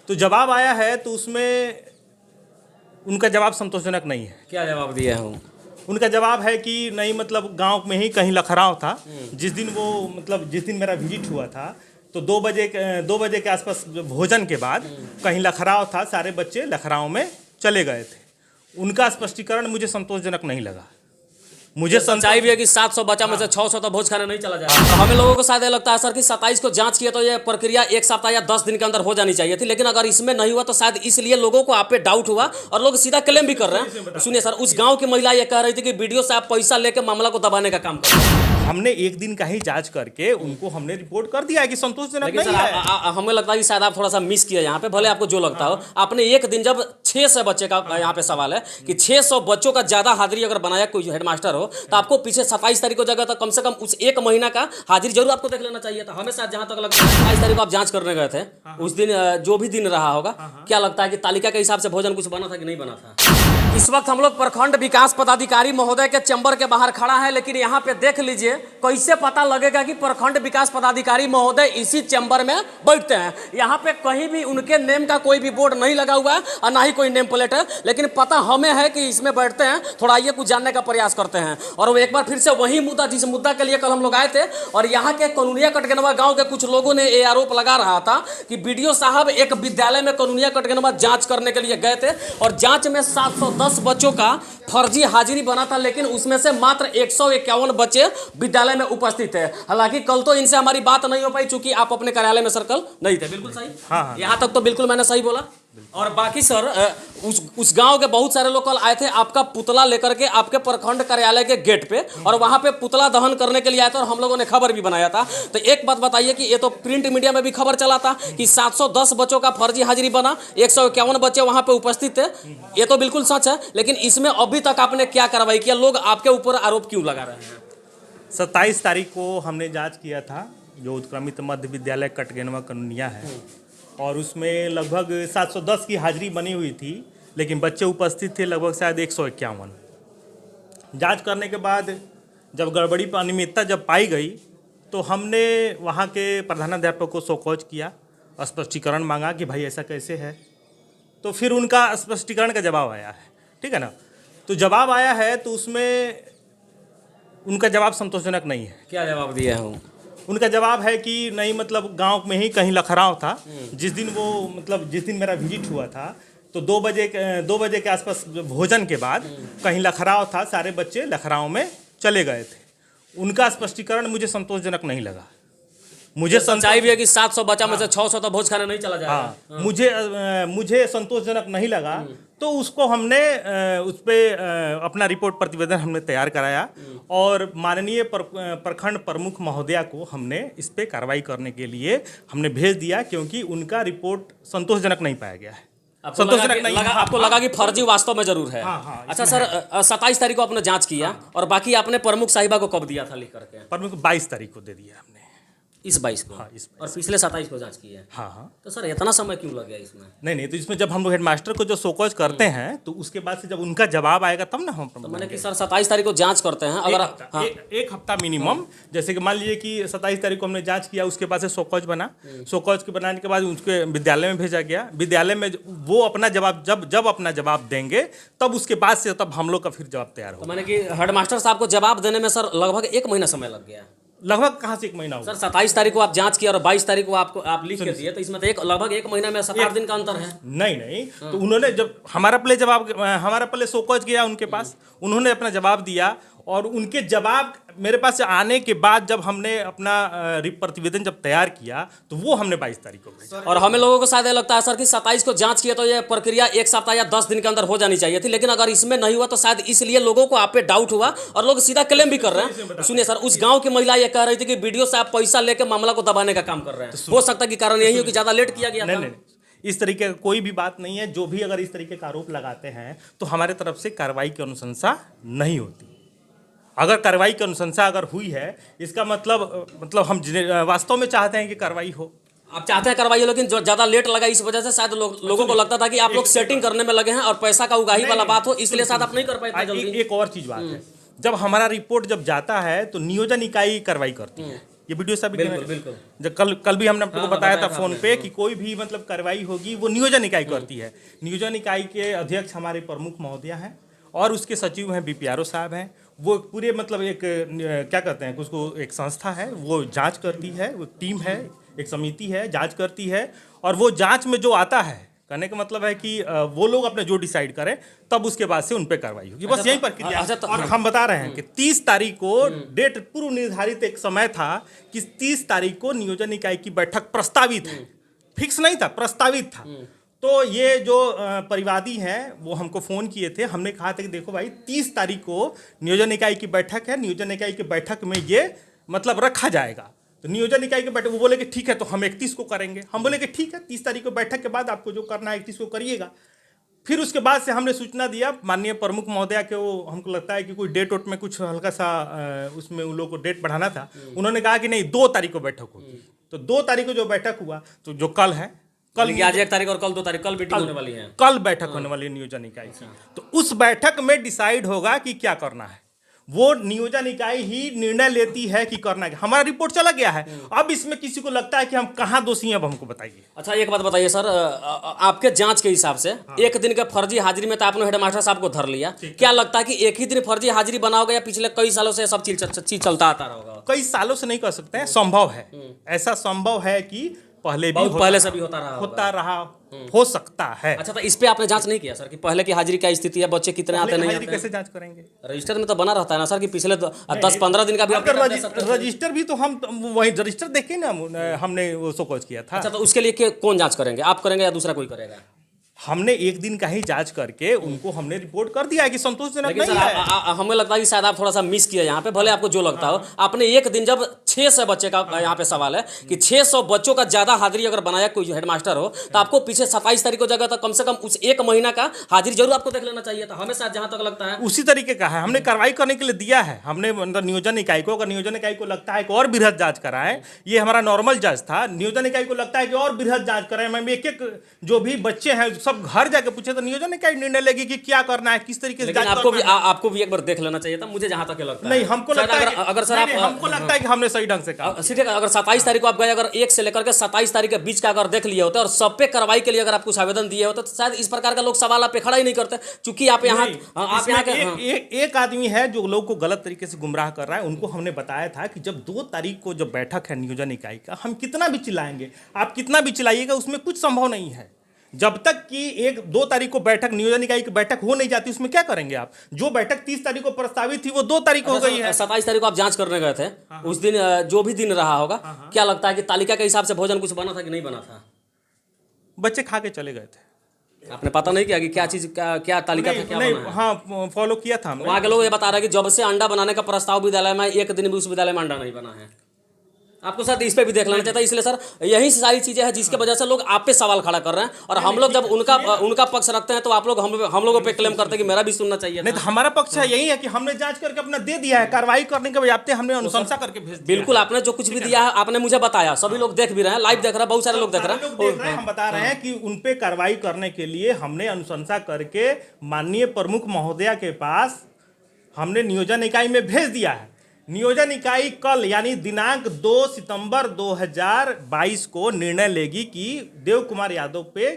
तो जवाब आया है तो उसमें उनका जवाब संतोषजनक नहीं है। क्या जवाब दिया है? उनका जवाब है कि नहीं, मतलब गांव में ही कहीं लखराव था जिस दिन वो, मतलब जिस दिन मेरा विजिट हुआ था तो 2 बजे के आसपास भोजन के बाद कहीं लखराव था, सारे बच्चे लखराव में चले गए थे। उनका स्पष्टीकरण मुझे संतोषजनक नहीं लगा। मुझे सच्चाई भी है कि 700 बच्चा में से 600 तो भोज खाने नहीं चला जाए। तो हमें लोगों को शायद ये लगता है सर कि 27 को जांच किया तो ये प्रक्रिया 1 सप्ताह या 10 दिन के अंदर हो जानी चाहिए थी, लेकिन अगर इसमें नहीं हुआ तो शायद इसलिए लोगों को आप पे डाउट हुआ और लोग सीधा क्लेम भी कर रहे हैं। सुनिए सर, उस गांव की महिला ये कह रही थी कि वीडियो से आप पैसा लेकर मामला को दबाने का काम कर रहे हैं। हमने एक दिन का ही जांच करके उनको हमने रिपोर्ट कर दिया है कि संतोषजनक नहीं है। हमें लगता है कि शायद आप थोड़ा सा मिस किया यहाँ पे, भले आपको जो लगता हो। आपने एक दिन, जब 600 बच्चे का यहाँ पे सवाल है कि 600 बच्चों का ज्यादा हाजिरी अगर बनाया कोई हेडमास्टर हो तो आपको पीछे 27 तारीख को जगह तो कम से कम उस एक महीना का हाजिरी जरूर आपको देख लेना चाहिए था। हमें शायद जहां तक लगता है 27 तारीख को आप जांच करने गए थे, उस दिन जो भी दिन रहा होगा, क्या लगता है कि तालिका के हिसाब से भोजन कुछ बना था कि नहीं बना था? इस वक्त हम लोग प्रखंड विकास पदाधिकारी महोदय के चैम्बर के बाहर खड़ा है, लेकिन यहाँ पे देख लीजिए कैसे पता लगेगा कि प्रखंड विकास पदाधिकारी महोदय इसी चैम्बर में बैठते हैं। यहाँ पे कहीं भी उनके नेम का कोई भी बोर्ड नहीं लगा हुआ है और ना ही कोई नेम प्लेट है, लेकिन पता हमें है कि इसमें बैठते हैं। थोड़ा आइए कुछ जानने का प्रयास करते हैं। और वो एक बार फिर से वही मुद्दा, जिस मुद्दा के लिए कल हम लोग आए थे, और यहाँ के कनुनिया कटगनवा गाँव के कुछ लोगों ने ये आरोप लगा रहा था कि बीडीओ साहब एक विद्यालय में कनुनिया कटगनवा जाँच करने के लिए गए थे और जाँच में 710 बच्चों का फर्जी हाजिरी बना था, लेकिन उसमें से मात्र 151 बच्चे विद्यालय में उपस्थित थे। हालांकि कल तो इनसे हमारी बात नहीं हो पाई चूंकि आप अपने कार्यालय में सर्कल नहीं थे। बिल्कुल सही, हाँ। यहाँ तक तो बिल्कुल मैंने सही बोला। और बाकी सर, उस गांव के बहुत सारे लोग कल आए थे आपका पुतला लेकर के आपके प्रखंड कार्यालय के गेट पे, और वहां पे पुतला दहन करने के लिए आए थे और हम लोगों ने खबर भी बनाया था। तो एक बात बताइए कि ये तो प्रिंट मीडिया में भी खबर चला था कि 710 बच्चों का फर्जी हाजिरी बना, 151 बच्चे वहां पे उपस्थित थे। ये तो बिल्कुल सच है, लेकिन इसमें अभी तक आपने क्या कार्रवाई किया? लोग आपके ऊपर आरोप क्यों लगा रहे हैं? 27 तारीख को हमने जांच किया था, जो उत्क्रमित मध्य विद्यालय कटगनवा कनुनिया है, और उसमें लगभग 710 की हाजिरी बनी हुई थी, लेकिन बच्चे उपस्थित थे लगभग शायद 151। जांच करने के बाद जब गड़बड़ी अनियमितता जब पाई गई तो हमने वहाँ के प्रधानाध्यापक को शोकॉज किया, स्पष्टीकरण मांगा कि भाई ऐसा कैसे है। तो फिर उनका स्पष्टीकरण का जवाब आया है, ठीक है ना। तो जवाब आया है तो उसमें उनका जवाब संतोषजनक नहीं है। क्या जवाब दिया है? उनका जवाब है कि नहीं, मतलब गांव में ही कहीं लखराव था जिस दिन वो, मतलब जिस दिन मेरा विजिट हुआ था तो 2 बजे के आसपास भोजन के बाद कहीं लखराव था, सारे बच्चे लखराव में चले गए थे। उनका स्पष्टीकरण मुझे संतोषजनक नहीं लगा। मुझे सच्चाई भी है कि 700 बच्चा में से 600 तो भोज खाने नहीं चला जाए। हाँ। मुझे संतोषजनक नहीं लगा, तो उसको हमने उस पर अपना रिपोर्ट प्रतिवेदन हमने तैयार कराया और माननीय प्रखंड प्रमुख महोदया को हमने इस पर कार्रवाई करने के लिए हमने भेज दिया, क्योंकि उनका रिपोर्ट संतोषजनक नहीं पाया गया है। आपको लगा कि फर्जी वास्तव में जरूर है। हाँ, अच्छा सर, 27 तारीख को आपने जांच किया और बाकी आपने प्रमुख साहिबा को कब दिया था लिख करके? प्रमुख 22 तारीख को दे दिया हमने। इस 22 को? हाँ, इस 22 और पिछले 27 को जांच की है। हाँ। तो सर इतना समय क्यों लग गया इसमें? नहीं, तो इसमें जब हम लोग हेडमास्टर को जो शोकॉज करते हैं तो उसके बाद से जब उनका जवाब आएगा तब ना हम तो मैंने कि सर 27 तारीख को जांच करते हैं, अगर एक हफ्ता मिनिमम, जैसे कि मान लीजिए कि 27 तारीख को हमने जांच किया, उसके बाद से शोकॉज बना, शोकॉज के बनाने के बाद उसके विद्यालय में भेजा गया। विद्यालय में वो अपना जवाब जब अपना जवाब देंगे तब उसके बाद से तब हम लोग का फिर जवाब तैयार होगा। मैंने कि हेडमास्टर साहब को जवाब देने में सर लगभग 1 महीना समय लग गया। लगभग कहाँ से 1 महीना हुआ? सर 27 तारीख को आप जांच किया और 22 तारीख को आप लिख के दिए, तो इसमें तो लगभग 1 महीना में 7-8 दिन का अंतर है। नहीं, तो उन्होंने जब हमारा पहले शोकॉज गया उनके पास, उन्होंने अपना जवाब दिया और उनके जवाब मेरे पास आने के बाद जब हमने अपना प्रतिवेदन जब तैयार किया तो वो हमने 22 तारीख को भेजा। और हमें लोगों को शायद लगता है सर कि 27 को जांच किया तो ये प्रक्रिया 1 सप्ताह या 10 दिन के अंदर हो जानी चाहिए थी, लेकिन अगर इसमें नहीं हुआ तो शायद इसलिए लोगों को आप पे डाउट हुआ और लोग सीधा क्लेम भी कर रहे हैं। सुनिए सर, उस गाँव की महिला ये कह रही थी कि वीडियो से आप पैसा लेकर मामला को दबाने का काम कर रहे हैं। हो सकता है कि कारण यही हो कि ज्यादा लेट किया गया। नहीं, इस तरीके का कोई भी बात नहीं है। जो भी अगर इस तरीके का आरोप लगाते हैं तो हमारे तरफ से कार्रवाई की अनुशंसा नहीं होती। अगर कार्रवाई की अनुशंसा अगर हुई है, इसका मतलब हम वास्तव में चाहते हैं कि कार्रवाई हो। आप चाहते हैं कार्रवाई हो, लेकिन जो ज्यादा लेट लगा इस वजह से शायद लोगों को लगता था कि आप लोग सेटिंग करने में लगे हैं और पैसा का उगाही वाला बात हो, इसलिए शायद आप नहीं कर पाए जल्दी। एक और चीज बात है, जब हमारा रिपोर्ट जब जाता है तो नियोजन इकाई कार्रवाई करती है, ये वीडियो साबित बिल्कुल। जब कल भी हमने आपको बताया था फोन पे आपने। कि कोई भी मतलब कार्रवाई होगी वो नियोजन इकाई करती है। नियोजन इकाई के अध्यक्ष हमारे प्रमुख महोदय हैं और उसके सचिव हैं बीपीआरओ साहब हैं। वो पूरे मतलब एक क्या कहते हैं उसको, एक संस्था है, वो जांच करती है, वो टीम है, एक समिति है, जांच करती है और वो जांच में जो आता है, कहने का मतलब है कि वो लोग अपने जो डिसाइड करें तब उसके बाद से उन पे कार्रवाई होगी। बस यही प्रक्रिया है। और हम बता रहे हैं कि 30 तारीख को डेट पूर्व निर्धारित एक समय था कि 30 तारीख को नियोजन इकाई की बैठक प्रस्तावित है, फिक्स नहीं था, प्रस्तावित था। तो ये जो परिवादी हैं वो हमको फ़ोन किए थे, हमने कहा था कि देखो भाई 30 तारीख को नियोजन इकाई की बैठक है, नियोजन इकाई की बैठक में ये मतलब रखा जाएगा। तो नियोजन इकाई के बैठक, वो बोले कि ठीक है तो हम 31 को करेंगे। हम बोले कि ठीक है 30 तारीख को बैठक के बाद आपको जो करना है 31 को करिएगा। फिर उसके बाद से हमने सूचना दिया माननीय प्रमुख महोदया के, वो हमको लगता है कि कोई डेट वोट में कुछ हल्का सा उसमें उन लोगों को डेट बढ़ाना था। उन्होंने कहा कि नहीं 2 तारीख को बैठक होगी। तो 2 तारीख को जो बैठक हुआ, तो जो कल है, कल आज 1 तारीख और कल 2 तारीख, कल मीटिंग होने वाली है, कल बैठक होने वाली है नियोजन इकाई की। तो उस बैठक में डिसाइड होगा कि क्या करना है। वो नियोजन इकाई ही निर्णय लेती है कि करना है। हमारा रिपोर्ट चला गया है, अब इसमें किसी को लगता है कि हम कहाँ दोषी हैं, अब हमको बताइए। अच्छा एक बात बताइए सर, आपके जांच के हिसाब से एक दिन के फर्जी हाजिरी में तो आपने हेडमास्टर साहब को धर लिया, क्या लगता है कि एक ही दिन फर्जी हाजिरी बनाओगे या पिछले कई सालों से सब चीज चलता आता रहेगा? कई सालों से नहीं कर सकते हैं, संभव है, ऐसा संभव है कि पहले भी पहले से भी होता रहा हो सकता है। अच्छा तो इस पे आपने जांच नहीं किया सर कि पहले की हाजिरी क्या स्थिति है, बच्चे कितने आते नहीं आते? कैसे जांच करेंगे? रजिस्टर में तो बना रहता है ना सर कि पिछले 10-15 दिन का भी रजिस्टर भी तो हम वही रजिस्टर देख के ना हमने वो शोकॉज किया था। अच्छा तो उसके लिए कौन जांच करेंगे, आप करेंगे या दूसरा कोई करेगा? हमने एक दिन का ही जांच करके उनको हमने रिपोर्ट कर दिया है कि संतोषजनक नहीं है। हमें लगता है कि शायद आप थोड़ा सा मिस किया यहाँ पे, भले आपको जो लगता हो। आपने एक दिन जब 600 बच्चे का यहाँ पे सवाल है कि 600 बच्चों का ज्यादा हाजिरी अगर बनाया कोई हेडमास्टर हो तो आपको पीछे 27 तारीख को जगह तक कम से कम उस 1 महीना का हाजिरी जरूर आपको देख लेना चाहिए था। हमें शायद जहाँ तक लगता है उसी तरीके का है, हमने कार्रवाई करने के लिए दिया है। हमने नियोजन इकाई को, अगर नियोजन इकाई को लगता है कि और बृहद जांच कराएं, ये हमारा नॉर्मल जांच था, नियोजन इकाई को लगता है कि और बृहद जांच कराएं, मैं एक जो भी बच्चे हैं सब घर जाके पूछे तो नियोजन इकाई निर्णय लेगी कि क्या करना है, किस तरीके से जांच आपको भी आपको भी एक बार देख लेना चाहिए था, मुझे जहां तक लगता है। नहीं, हमको लगता है अगर सर आप हमको लगता है कि हमने सही ढंग से कहा। अगर 27 तारीख को आप गए, अगर 1 से लेकर के 27 तारीख के बीच का अगर देख लिए होते और सब पे कार्रवाई के लिए अगर आप कुछ आवेदन दिए होते तो शायद इस प्रकार का लोग सवाल आप पे खड़ा ही नहीं करते। चूंकि आप यहाँ एक आदमी है जो लोग को गलत तरीके से गुमराह कर रहा है, उनको हमने बताया था कि जब 2 तारीख को जब बैठक है नियोजन इकाई का, हम कितना भी चिल्लाएंगे, आप कितना भी चिल्लाइएगा, उसमें कुछ संभव नहीं है। जब तक कि 1-2 तारीख को बैठक नियोजन इकाई की बैठक हो नहीं जाती, उसमें क्या करेंगे आप? जो बैठक 30 तारीख को प्रस्तावित थी वो 2 तारीख हो गई है। 27 तारीख को आप जांच करने गए थे, उस दिन जो भी दिन रहा होगा, क्या लगता है कि तालिका के हिसाब से भोजन कुछ बना था कि नहीं बना था? बच्चे खा के चले गए थे। आपने पता नहीं किया कि क्या चीज क्या तालिका था, क्या बना है? हाँ, फॉलो किया था हमने। वहाँ के लोग ये बता रहे हैं कि जब से अंडा बनाने का प्रस्ताव विद्यालय में, एक दिन भी उस विद्यालय में अंडा नहीं बना है। आपको सर इस पे भी देख लेना चाहिए था। इसलिए सर यही सारी चीजें हैं जिसके वजह से लोग आप पे सवाल खड़ा कर रहे हैं, और हम लोग जब उनका पक्ष रखते हैं तो आप लोग हम लोगों पे क्लेम करते हैं कि मेरा भी सुनना चाहिए। नहीं तो हमारा पक्ष है यही है कि हमने जांच करके अपना दे दिया है, कार्रवाई करने के बजाय हमने अनुशंसा करके भेज दिया। बिल्कुल, आपने जो कुछ भी दिया है आपने मुझे बताया, सभी लोग देख भी रहे हैं, लाइव देख रहे हैं, बहुत सारे लोग देख रहे हैं। हम बता रहे हैं कि उन पे कार्रवाई करने के लिए हमने अनुशंसा करके माननीय प्रमुख महोदया के पास हमने नियोजन इकाई में भेज दिया है। नियोजन इकाई कल यानी दिनांक 2 सितंबर 2022 को निर्णय लेगी कि देव कुमार यादव पे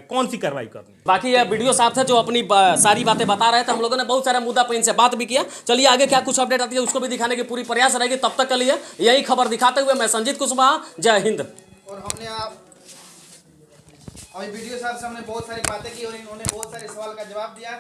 कौन सी कार्रवाई करनी है। बाकी ये वीडियो साहब थे जो अपनी सारी बातें बता रहे थे, हम लोगों ने बहुत सारे मुद्दा पे इनसे बात भी किया। चलिए आगे क्या कुछ अपडेट आती है उसको भी दिखाने की पूरी प्रयास रहेगी। तब तक के लिए यही खबर दिखाते हुए मैं संजीत कुशवाहा, जय हिंद। और हमने अभी वीडियो साहब से हमने बहुत सारी बातें की और इन्होंने बहुत सारे सवाल का जवाब दिया।